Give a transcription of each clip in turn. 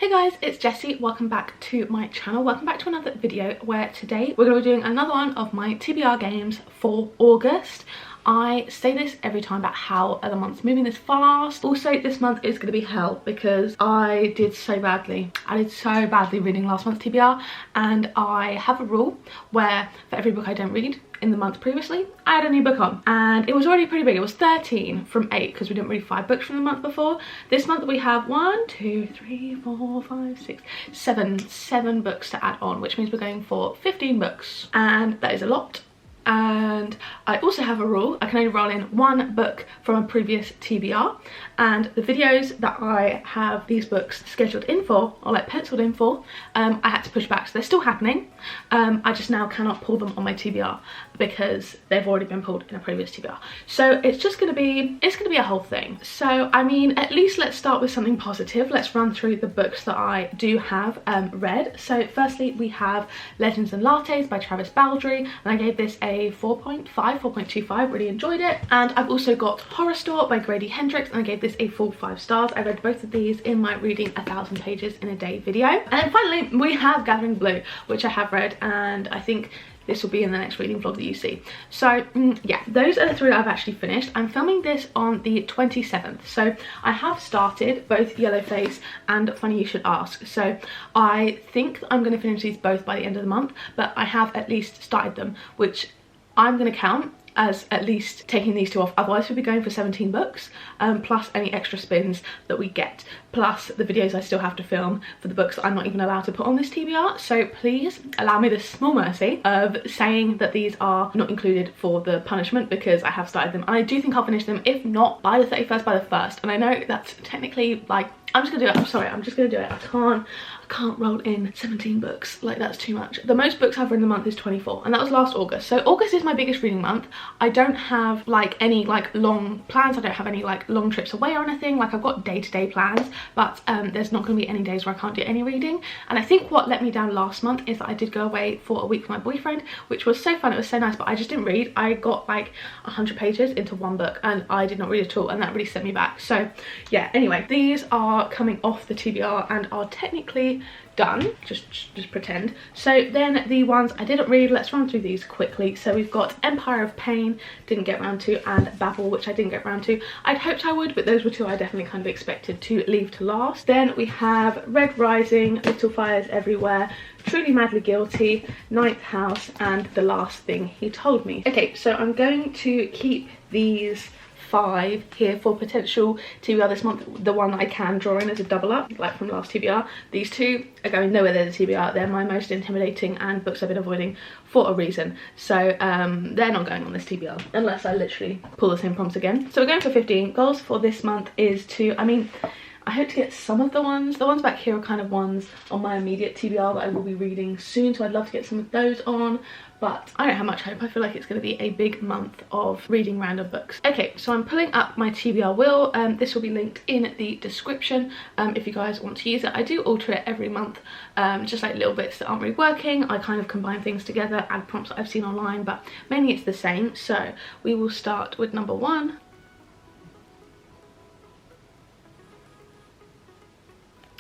Hey guys, it's Jessie. Welcome back to my channel. Welcome back to another video where today we're going to be doing another one of my TBR games for August. I say this every time about how the month's moving this fast. Also, this month is going to be hell because I did so badly. I did so badly reading last month's TBR, and I have a rule where for every book I don't read in the month previously, I had a new book on, and it was already pretty big. It was 13 from 8 because we didn't read 5 books from the month before. This month we have 7 books to add on, which means we're going for 15 books, and that is a lot. And I also have a rule: I can only roll in 1 book from a previous TBR, and the videos that I have these books scheduled in for, or like penciled in for, I had to push back, so they're still happening. I just now cannot pull them on my TBR because they've already been pulled in a previous TBR. So it's just gonna be a whole thing. So I mean, at least let's start with something positive. Let's run through the books that I do have read. So firstly, we have Legends and Lattes by Travis Baldree, and I gave this a 4.25, really enjoyed it. And I've also got Horror Store by Grady Hendrix, and I gave this a full 5 stars. I read both of these in my Reading 1,000 Pages in a Day video. And then finally, we have Gathering Blue, which I have read, and I think this will be in the next reading vlog that you see. So yeah, those are the 3 that I've actually finished. I'm filming this on the 27th, so I have started both Yellowface and Funny You Should Ask. So I think I'm going to finish these both by the end of the month, but I have at least started them, which I'm going to count as at least taking these 2 off. Otherwise we'll be going for 17 books, plus any extra spins that we get, plus the videos I still have to film for the books that I'm not even allowed to put on this TBR. So please allow me the small mercy of saying that these are not included for the punishment, because I have started them and I do think I'll finish them, if not by the 31st, by the 1st. And I know that's technically, like, I'm just gonna do it. I'm sorry, I'm just gonna do it. I can't roll in 17 books, like that's too much. The most books I've read in the month is 24, and that was last August. So August is my biggest reading month. I don't have like any like long plans. I don't have any like long trips away or anything. Like, I've got day-to-day plans, but there's not gonna be any days where I can't do any reading. And I think what let me down last month is that I did go away for a week with my boyfriend, which was so fun. It was so nice, but I just didn't read. I got like 100 pages into 1 book and I did not read at all, and that really set me back. So yeah, anyway, these are coming off the TBR and are technically done, just pretend. So then the ones I didn't read, let's run through these quickly. So we've got Empire of Pain, didn't get round to, and Babel, which I didn't get round to. I'd hoped I would, but those were 2 I definitely kind of expected to leave to last. Then we have Red Rising, Little Fires Everywhere, Truly Madly Guilty, Ninth House, and The Last Thing He Told Me. Okay, so I'm going to keep these 5 here for potential TBR this month. The one that I can draw in as a double up, like from last TBR. These 2 are going nowhere near the TBR. They're my most intimidating and books I've been avoiding for a reason. So they're not going on this TBR unless I literally pull the same prompts again. So we're going for 15. Goals for this month is to, I mean, I hope to get some of the ones back here are kind of ones on my immediate TBR that I will be reading soon, so I'd love to get some of those on, but I don't have much hope. I feel like it's going to be a big month of reading random books. Okay, so I'm pulling up my TBR wheel. This will be linked in the description if you guys want to use it. I do alter it every month, just like little bits that aren't really working. I kind of combine things together, add prompts that I've seen online, but mainly it's the same. So we will start with number 1.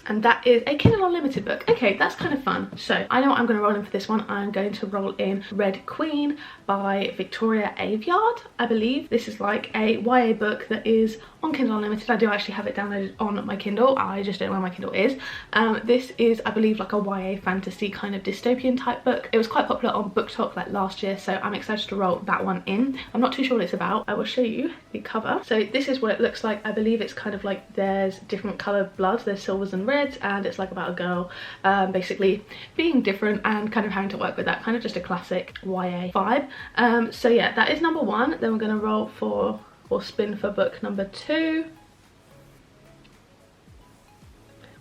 And that is a Kindle Unlimited book. Okay, that's kind of fun. So I know what I'm going to roll in for this one. I'm going to roll in Red Queen by Victoria Aveyard, I believe. This is like a YA book that is on Kindle Unlimited. I do actually have it downloaded on my Kindle. I just don't know where my Kindle is. This is, I believe, like a YA fantasy kind of dystopian type book. It was quite popular on BookTok like last year, so I'm excited to roll that one in. I'm not too sure what it's about. I will show you the cover. So this is what it looks like. I believe it's kind of like there's different coloured bloods. There's silvers and reds, and it's like about a girl basically being different and kind of having to work with that, kind of just a classic YA vibe. So yeah, that is number 1. Then we're going to roll for, or spin for, book number 2,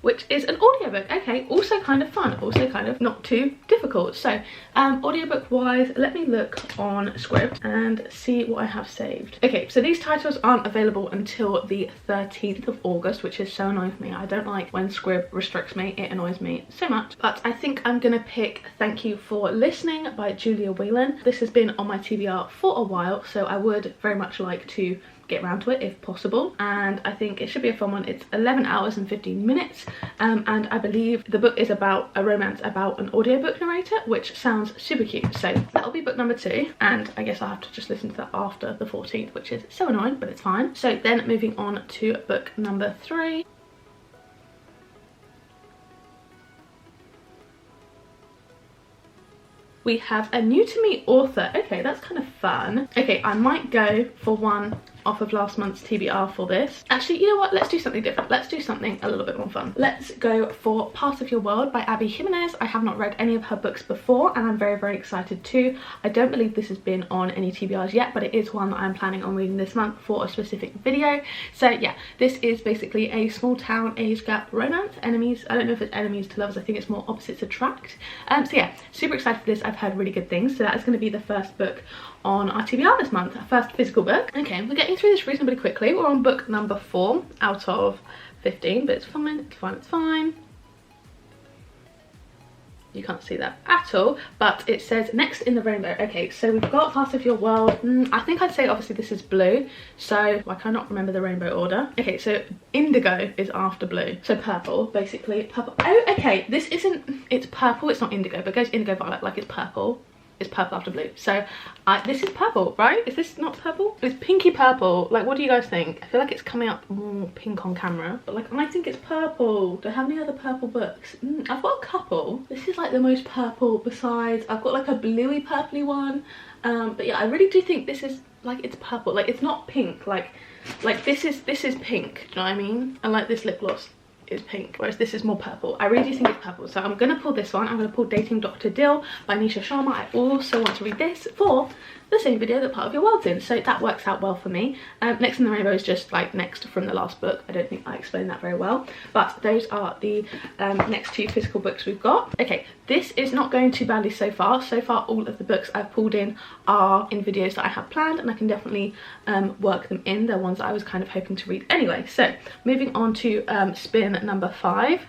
which is an audiobook. Okay, also kind of fun, also kind of not too difficult. So audiobook wise, let me look on Scribd and see what I have saved. Okay, so these titles aren't available until the 13th of August, which is so annoying for me. I don't like when Scribd restricts me. It annoys me so much. But I think I'm gonna pick Thank You for Listening by Julia Whelan. This has been on my TBR for a while, so I would very much like to get around to it if possible, and I think it should be a fun one. It's 11 hours and 15 minutes, and I believe the book is about a romance about an audiobook narrator, which sounds super cute. So that'll be book number 2, and I guess I'll have to just listen to that after the 14th, which is so annoying, but it's fine. So then moving on to book number 3. We have a new to me author. Okay, that's kind of fun. Okay, I might go for one off of last month's TBR for this. Actually, you know what? Let's do something different. Let's do something a little bit more fun. Let's go for Part of Your World by Abby Jimenez. I have not read any of her books before, and I'm very, very excited too. I don't believe this has been on any TBRs yet, but it is one that I'm planning on reading this month for a specific video. So yeah, this is basically a small town age gap romance. Enemies, I don't know if it's enemies to lovers. I think it's more opposites attract. So yeah, super excited for this. I've heard really good things. So that is going to be the first book on our TBR this month, our first physical book. Okay, we're getting through this reasonably quickly. We're on book number 4 out of 15, but it's fine, it's fine, it's fine. You can't see that at all, but it says Next in the Rainbow. Okay, so we've got Part of Your World. I think I'd say obviously this is blue, so I cannot remember the rainbow order. Okay, so indigo is after blue, so purple, basically purple. Oh, okay, this isn't, it's purple, it's not indigo, but it goes indigo violet, like it's purple. It's purple after blue, so this is purple, right? Is this not purple? It's pinky purple. Like, what do you guys think? I feel like it's coming up more pink on camera, but like I think it's purple. Do I have any other purple books? I've got a couple. This is like the most purple besides I've got like a bluey purpley one, but yeah, I really do think this is like, it's purple. Like, it's not pink, like this is pink, do you know what I mean? And like this lip gloss is pink, whereas this is more purple. I really do think it's purple, so I'm gonna pull this one. I'm gonna pull Dating Dr. Dill by Nisha Sharma. I also want to read this for the same video that Part of Your World's in, so that works out well for me. Next in the Rainbow is just like next from the last book. I don't think I explained that very well, but those are the next 2 physical books we've got. Okay, this is not going too badly so far. So far, all of the books I've pulled in are in videos that I have planned, and I can definitely work them in. They're ones that I was kind of hoping to read anyway. So moving on to spin number 5.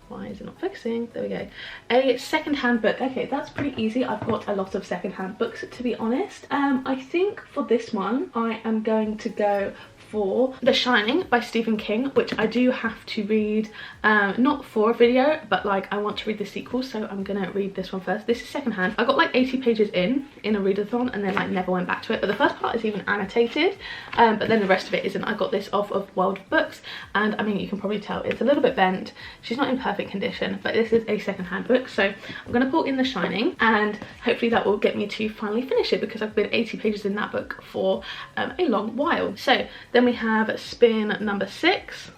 Why is it not focusing? There we go. A second-hand book. Okay, that's pretty easy. I've got a lot of second-hand books, to be honest. I think for this one, I am going to go for The Shining by Stephen King, which I do have to read, not for a video, but like I want to read the sequel, so I'm gonna read this one first. This is secondhand. I got like 80 pages in a readathon and then like never went back to it, but the first part is even annotated, but then the rest of it isn't. I got this off of World of Books, and I mean, you can probably tell it's a little bit bent. She's not in perfect condition, but this is a secondhand book, so I'm gonna pull in The Shining, and hopefully that will get me to finally finish it, because I've been 80 pages in that book for a long while. So then we have spin number 6.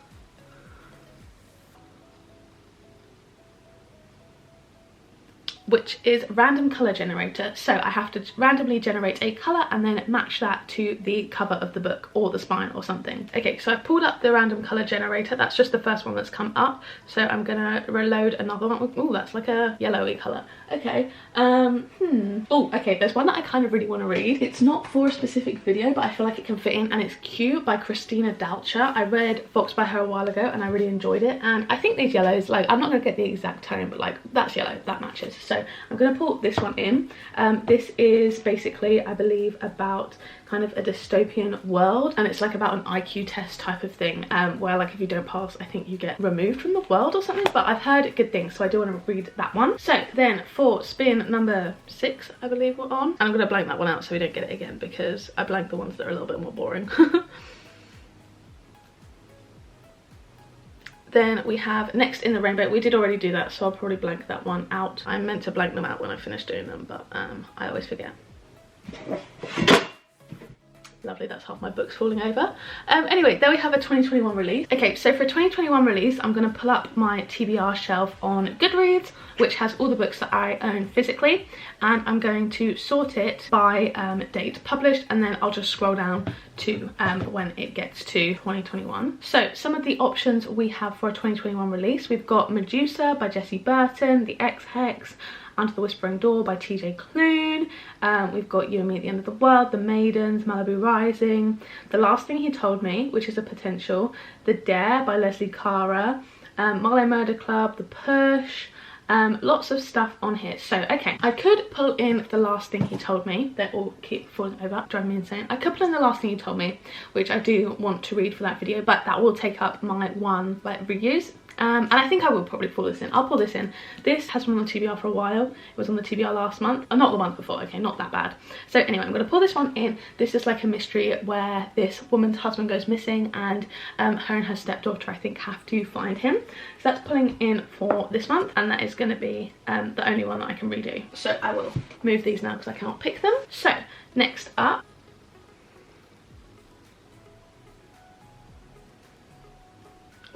Which is random color generator. So I have to randomly generate a color and then match that to the cover of the book or the spine or something. Okay, so I've pulled up the random color generator. That's just the first one that's come up, so I'm gonna reload another one. Oh, that's like a yellowy color. Okay, oh, okay, there's one that I kind of really want to read. It's not for a specific video, but I feel like it can fit in, and it's Q by Christina Doucher. I read Fox by her a while ago and I really enjoyed it, and I think these yellows, like, I'm not gonna get the exact tone, but like that's yellow, that matches. So I'm gonna pull this one in. This is basically, I believe, about kind of a dystopian world, and it's like about an IQ test type of thing, where like if you don't pass, I think you get removed from the world or something, but I've heard good things, so I do want to read that one. So then for spin number 6, I believe we're on, and I'm gonna blank that one out so we don't get it again, because I blank the ones that are a little bit more boring. Then we have Next in the Rainbow. We did already do that, so I'll probably blank that one out. I meant to blank them out when I finish doing them, but I always forget. Lovely, that's half my books falling over. Anyway, there we have a 2021 release. Okay, so for a 2021 release, I'm gonna pull up my TBR shelf on Goodreads, which has all the books that I own physically, and I'm going to sort it by date published, and then I'll just scroll down to when it gets to 2021. So some of the options we have for a 2021 release, we've got Medusa by Jessie Burton, The Ex-Hex, Under the Whispering Door by TJ Clune, we've got You and Me at the End of the World, The Maidens, Malibu Rising, The Last Thing He Told Me, which is a potential, The Dare by Leslie Cara, Marlowe Murder Club, The Push, Lots of stuff on here. So okay, I could pull in the last thing he told me. They all keep falling over, driving me insane. I could pull in the last thing he told me, which I do want to read for that video, but that will take up my one like reuse. And I think I will probably pull this in. I'll pull this in. This has been on the TBR for a while. It was on the TBR last month. Oh, not the month before. Okay, not that bad. So anyway, I'm going to pull this one in. This is like a mystery where this woman's husband goes missing and her and her stepdaughter, I think, have to find him. So that's pulling in for this month, and that is going to be the only one that I can redo. So I will move these now because I cannot pick them. So next up,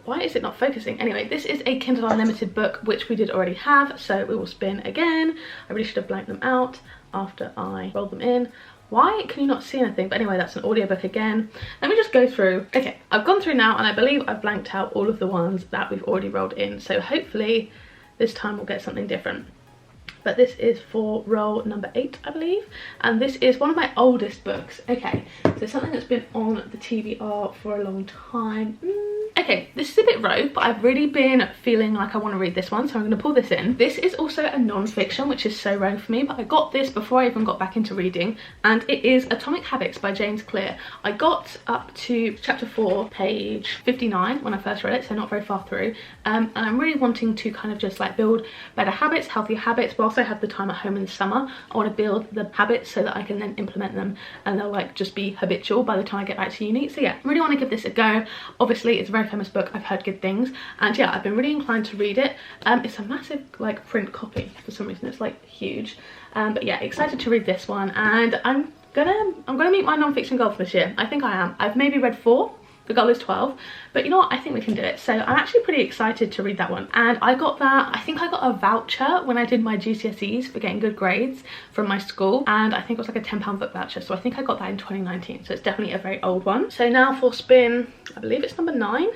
why is it not focusing? Anyway, this is a Kindle Unlimited book, which we did already have, so we will spin again. I really should have blanked them out after I rolled them in. Why can you not see anything? But anyway, that's an audiobook again. Let me just go through. Okay, I've gone through now, and I believe I've blanked out all of the ones that we've already rolled in, so hopefully this time we'll get something different. But this is for roll number 8, I believe, and this is one of my oldest books. Okay, so something that's been on the TBR for a long time. Okay, this is a bit rogue, but I've really been feeling like I want to read this one, so I'm going to pull this in. This is also a non-fiction, which is so rogue for me, but I got this before I even got back into reading, and it is Atomic Habits by James Clear. I got up to chapter 4, page 59 when I first read it, so not very far through, and I'm really wanting to kind of just like build better habits, healthier habits, whilst I have the time at home in the summer. I want to build the habits so that I can then implement them, and they'll like just be habitual by the time I get back to uni. So yeah, I really want to give this a go. Obviously, it's a very famous book. I've heard good things, and yeah, I've been really inclined to read it. It's a massive like print copy for some reason. It's like huge, but yeah, excited to read this one, and I'm gonna meet my non-fiction goal for this year. I think I am. I've maybe read 4. The goal is 12, but you know what, I think we can do it. So I'm actually pretty excited to read that one, and I got that, I think I got a voucher when I did my GCSEs for getting good grades from my school, and I think it was like a £10 book voucher, so I think I got that in 2019, so it's definitely a very old one. So now for spin, I believe it's number 9.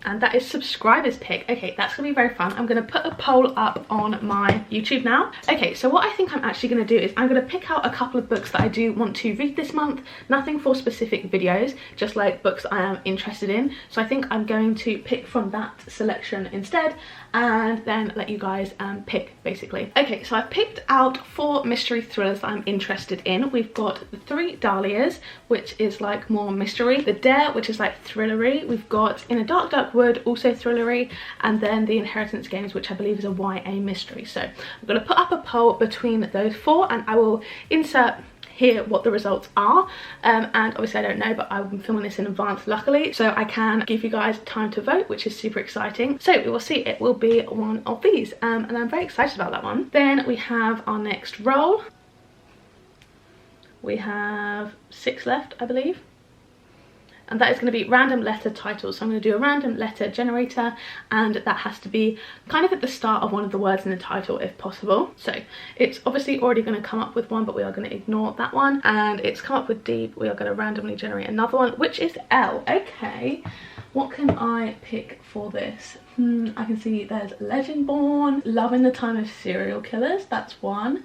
And that is subscribers pick. Okay, that's gonna be very fun. I'm gonna put a poll up on my YouTube now. Okay, so what I think I'm actually gonna do is I'm gonna pick out a couple of books that I do want to read this month. Nothing for specific videos, just like books I am interested in. So I think I'm going to pick from that selection instead, and then let you guys pick basically. Okay, so I've picked out 4 mystery thrillers that I'm interested in. We've got The Three Dahlias, which is like more mystery. The Dare, which is like thrillery. We've got In a Dark Wood, also thrillery, and then The Inheritance Games, which I believe is a YA mystery. So I'm going to put up a poll between those 4, and I will insert here what the results are, and obviously I don't know, but I'm filming this in advance luckily, so I can give you guys time to vote, which is super exciting. So we will see. It will be one of these, and I'm very excited about that one. Then we have our next roll. We have 6 left, I believe. And that is going to be random letter titles. So I'm going to do a random letter generator, and that has to be kind of at the start of one of the words in the title if possible. So it's obviously already going to come up with one, but we are going to ignore that one. And it's come up with D, we are going to randomly generate another one, which is L. Okay, what can I pick for this? I can see there's Legendborn, Love in the Time of Serial Killers, that's one.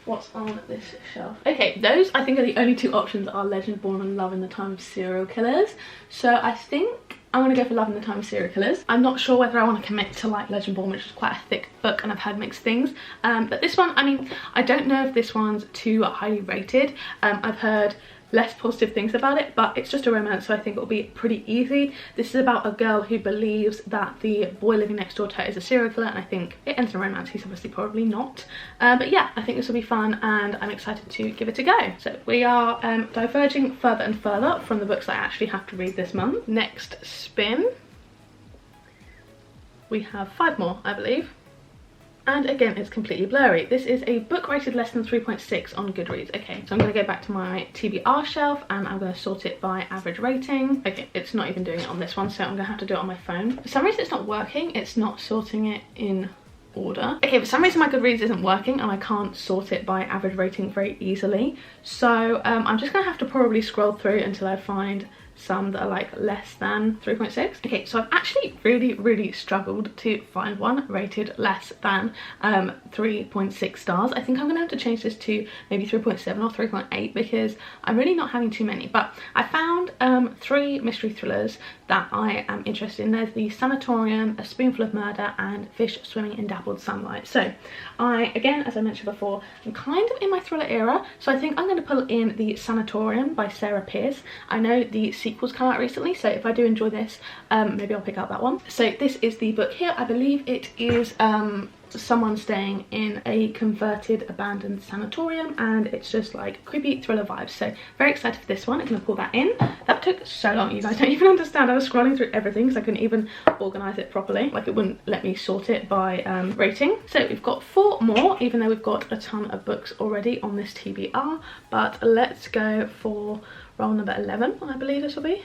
What's on this shelf? Okay, those I think are the only 2 options, are Legendborn and Love in the Time of Serial Killers. So I think I'm gonna go for Love in the Time of Serial Killers. I'm not sure whether I want to commit to like Legendborn, which is quite a thick book, and I've heard mixed things. But this one, I mean, I don't know if this one's too highly rated. I've heard less positive things about it, but it's just a romance, so I think it'll be pretty easy. This is about a girl who believes that the boy living next door to her is a serial killer, and I think it ends in a romance. He's obviously probably not, but yeah, I think this will be fun, and I'm excited to give it a go. So we are diverging further and further from the books that I actually have to read this month. Next spin, we have 5 more, I believe. And again, it's completely blurry. This is a book rated less than 3.6 on Goodreads. Okay, so I'm going to go back to my TBR shelf, and I'm going to sort it by average rating. Okay, it's not even doing it on this one, so I'm going to have to do it on my phone. For some reason it's not working. It's not sorting it in order. Okay, for some reason my Goodreads isn't working, and I can't sort it by average rating very easily. So I'm just going to have to probably scroll through until I find some that are like less than 3.6. Okay, so I've actually really struggled to find one rated less than 3.6 stars. I think I'm gonna have to change this to maybe 3.7 or 3.8 because I'm really not having too many. But I found 3 mystery thrillers that I am interested in. There's the Sanatorium, A Spoonful of Murder, and Fish Swimming in Dappled Sunlight. So I, again, as I mentioned before, I'm kind of in my thriller era, so I think I'm going to pull in the Sanatorium by Sarah Pearce. I know the sequel's come out recently, so if I do enjoy this, maybe I'll pick out that one. So this is the book here. I believe it is someone staying in a converted abandoned sanatorium, and it's just like creepy thriller vibes. So very excited for this one. I'm gonna pull that in. That took so long, you guys don't even understand. I was scrolling through everything because I couldn't even organize it properly. Like, it wouldn't let me sort it by rating. So we've got 4 more, even though we've got a ton of books already on this TBR. But let's go for roll number 11, I believe this will be.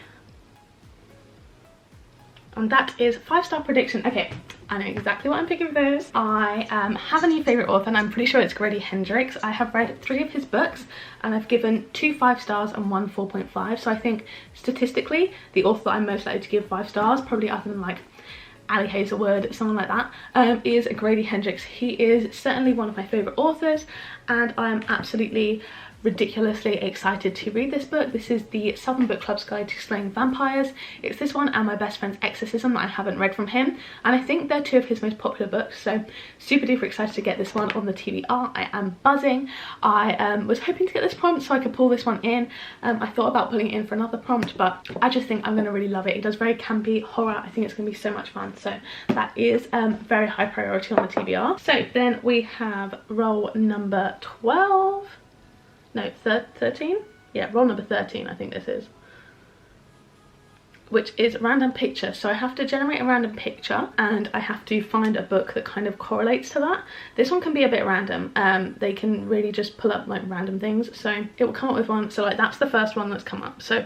And that is 5-star prediction. Okay, I know exactly what I'm picking for this. I have a new favourite author, and I'm pretty sure it's Grady Hendrix. I have read 3 of his books, and I've given 2 5 stars and 1 4.5. So I think statistically, the author that I'm most likely to give 5 stars, probably other than like Ali Hazelwood, someone like that, is Grady Hendrix. He is certainly one of my favourite authors, and I am absolutely ridiculously excited to read this book. This is the Southern Book Club's Guide to Slaying Vampires. It's this one and My Best Friend's Exorcism that I haven't read from him, and I think they're 2 of his most popular books, so super duper excited to get this one on the TBR. I am buzzing. I was hoping to get this prompt so I could pull this one in. I thought about pulling it in for another prompt, but I just think I'm going to really love it. It does very campy horror. I think it's going to be so much fun, so that is very high priority on the TBR. So then we have roll number 12. No, 13? Yeah, roll number 13 I think this is. Which is random picture. So I have to generate a random picture, and I have to find a book that kind of correlates to that. This one can be a bit random. They can really just pull up like random things. So it will come up with one. So like that's the first one that's come up. So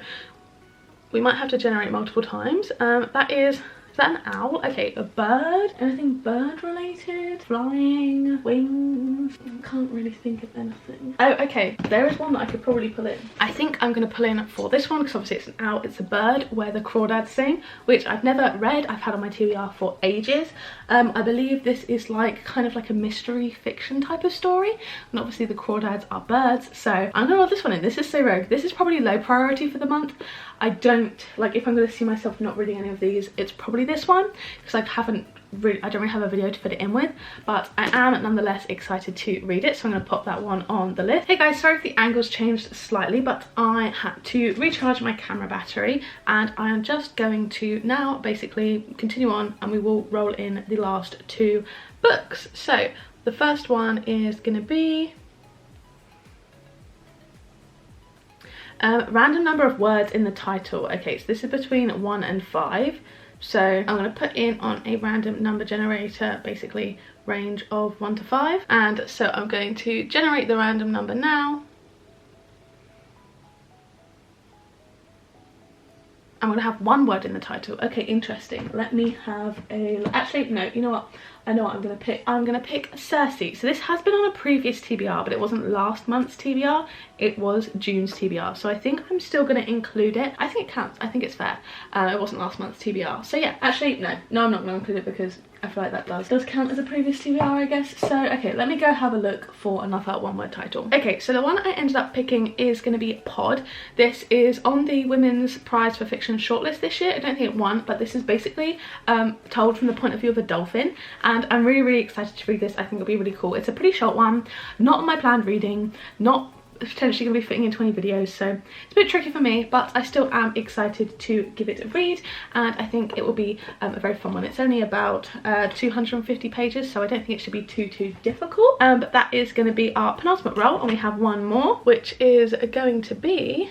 we might have to generate multiple times. Is that an owl? Okay, a bird? Anything bird related? Flying? Wings? I can't really think of anything. Oh, okay. There is one that I could probably pull in. I think I'm going to pull in for this one because obviously it's an owl. It's a bird where the crawdads sing, which I've never read. I've had on my TBR for ages. I believe this is like kind of like a mystery fiction type of story. And obviously the crawdads are birds. So I'm going to roll this one in. This is so rogue. This is probably low priority for the month. I don't, like, if I'm going to see myself not reading any of these, it's probably this one, because I don't really have a video to put it in with, but I am nonetheless excited to read it, so I'm going to pop that one on the list. Hey guys, sorry if the angle's changed slightly, but I had to recharge my camera battery, and I am just going to now basically continue on, and we will roll in the last 2 books. So the first one is going to be random number of words in the title. Okay, so this is between 1 and 5. So I'm going to put in on a random number generator, basically range of 1 to 5. And so I'm going to generate the random number now. I'm going to have 1 word in the title. Okay, interesting. Let me have a... Actually, no, you know what? I know what I'm going to pick. I'm going to pick Cersei. So this has been on a previous TBR, but it wasn't last month's TBR. It was June's TBR. So I think I'm still going to include it. I think it counts. I think it's fair. It wasn't last month's TBR. So yeah, actually, no, I'm not going to include it because I feel like that does count as a previous TBR, I guess. So, okay, let me go have a look for another 1-word title. Okay, so the one I ended up picking is going to be Pod. This is on the Women's Prize for Fiction shortlist this year. I don't think it won, but this is basically told from the point of view of a dolphin, and I'm really excited to read this. I think it'll be really cool. It's a pretty short one, not on my planned reading, not potentially going to be fitting in 20 videos, so it's a bit tricky for me, but I still am excited to give it a read, and I think it will be a very fun one. It's only about 250 pages, so I don't think it should be too difficult, but that is going to be our penultimate roll, and we have 1 more, which is going to be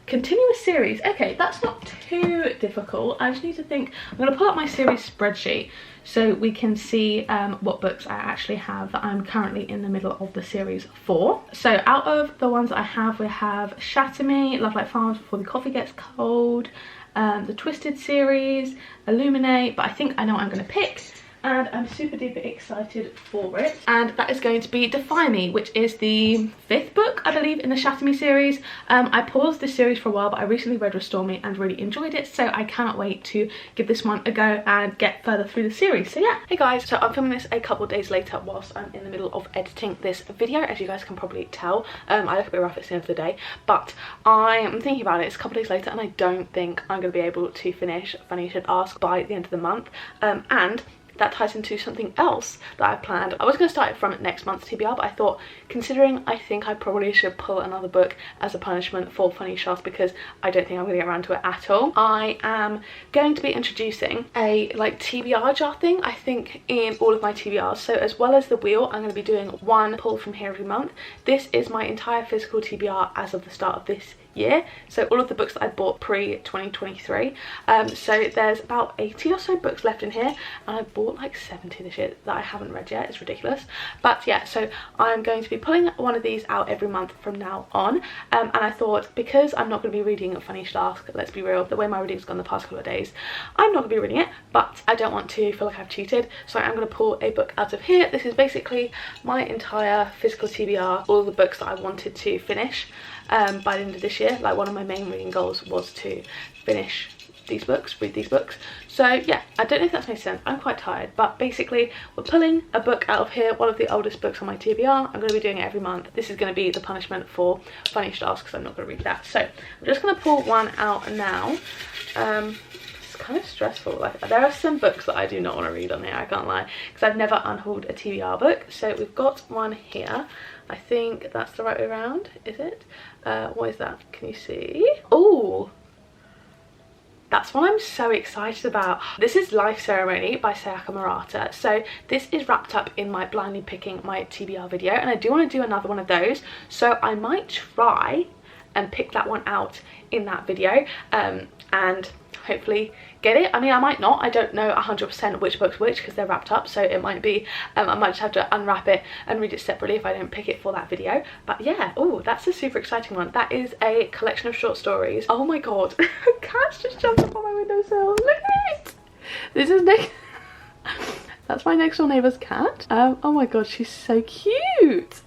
continuous series. Okay, that's not too difficult. I just need to think. I'm going to pull up my series spreadsheet so we can see what books I actually have that I'm currently in the middle of the series for. So out of the ones that I have, we have Shatter Me, Love Like Farms Before the Coffee Gets Cold, the Twisted series, Illuminate, but I think I know what I'm going to pick. and I'm super duper excited for it. And that is going to be Defy Me, which is the 5th book, I believe, in the Shatter Me series. I paused this series for a while, but I recently read Restore Me and really enjoyed it, so I cannot wait to give this one a go and get further through the series. So yeah. Hey guys, so I'm filming this a couple days later whilst I'm in the middle of editing this video, as you guys can probably tell. I look a bit rough at the end of the day, but I'm thinking about it. It's a couple days later and I don't think I'm going to be able to finish Funny You Should Ask by the end of the month, and that ties into something else that I planned. I was going to start it from next month's TBR, but I thought, considering I think I probably should pull another book as a punishment for Funny You Should Ask, because I don't think I'm going to get around to it at all. I am going to be introducing a like TBR jar thing, I think, in all of my TBRs. So as well as the wheel, I'm going to be doing one pull from here every month. This is my entire physical TBR as of the start of this year, so all of the books that I bought pre-2023. So there's about 80 or so books left in here, and I bought like 70 this year that I haven't read yet. It's ridiculous. But yeah, so I'm going to be pulling one of these out every month from now on, and I thought, because I'm not going to be reading Funny You Should Ask, let's be real, the way my reading's gone the past couple of days, I'm not going to be reading it, but I don't want to feel like I've cheated, so I'm going to pull a book out of here. This is basically my entire physical TBR, all the books that I wanted to finish by the end of this year. Like, one of my main reading goals was to finish these books, read these books. So yeah, I don't know if that makes sense. I'm quite tired, but basically we're pulling a book out of here, one of the oldest books on my TBR. I'm going to be doing it every month. This is going to be the punishment for Funny You Should Ask, because I'm not going to read that. So I'm just going to pull one out now. It's kind of stressful. Like, there are some books that I do not want to read on here, I can't lie, because I've never unhauled a TBR book. So we've got one here. I think that's the right way around, is it? What is that? Can you see? Oh, that's what I'm so excited about. This is Life Ceremony by Sayaka Murata. So this is wrapped up in my blindly picking my TBR video, and I do want to do another one of those. So I might try and pick that one out in that video, and hopefully get it. I mean, I might not. I don't know 100% which book's which, because they're wrapped up, so it might be I might just have to unwrap it and read it separately if I don't pick it for that video. But yeah, oh, that's a super exciting one. That is a collection of short stories. Oh my god, a cat's just jumped up on my windowsill. Look at it. This is Nick. That's my next door neighbour's cat. Oh my god, she's so cute.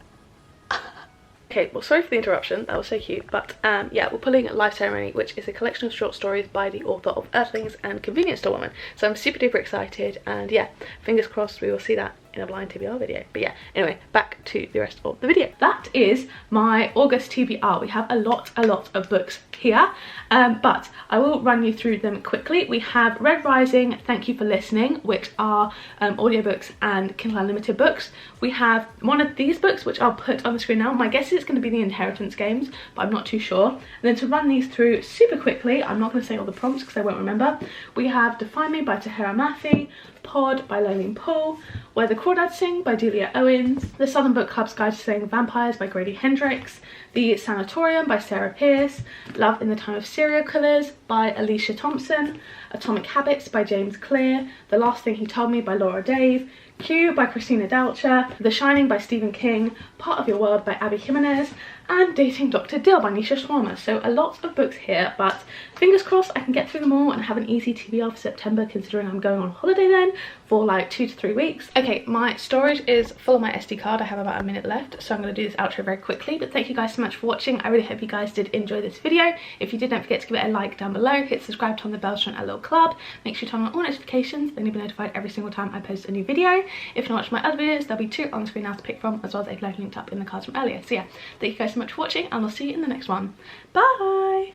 Okay, well, sorry for the interruption, that was so cute, but yeah, we're pulling Life Ceremony, which is a collection of short stories by the author of Earthlings and Convenience Store Woman. So I'm super duper excited, and yeah, fingers crossed we will see that in a blind TBR video. But yeah, anyway, back to the rest of the video. That is my August TBR. We have a lot of books here, but I will run you through them quickly. We have Red Rising, Thank You for Listening, which are audiobooks and Kindle Unlimited books. We have one of these books, which I'll put on the screen now. My guess is it's going to be the Inheritance Games, but I'm not too sure. And then to run these through super quickly, I'm not going to say all the prompts because I won't remember. We have Defy Me by Tahira Mafi, Pod by Lolene Paul, Where the Crawdads Sing by Delia Owens, The Southern Book Club's Guide to Slaying Vampires by Grady Hendrix, The Sanatorium by Sarah Pearce, Love in the Time of Serial Killers by Alicia Thompson, Atomic Habits by James Clear, The Last Thing He Told Me by Laura Dave, Q by Christina Doucher, The Shining by Stephen King, Part of Your World by Abby Jimenez, and Dating Dr. Dill by Nisha Schwarmer. So a lot of books here, but fingers crossed I can get through them all and have an easy TBR for September, considering I'm going on holiday then for like 2 to 3 weeks. Okay, my storage is full of my SD card. I have about a minute left, so I'm going to do this outro very quickly, but thank you guys so much for watching. I really hope you guys did enjoy this video. If you did, don't forget to give it a like down below, hit subscribe, turn on the bell to join our little club, make sure you turn on all notifications, then you'll be notified every single time I post a new video. If you want to watch my other videos, there'll be 2 on the screen now to pick from, as well as a linked up in the cards from earlier. So yeah, thank you guys so much for watching, and I'll see you in the next one. Bye!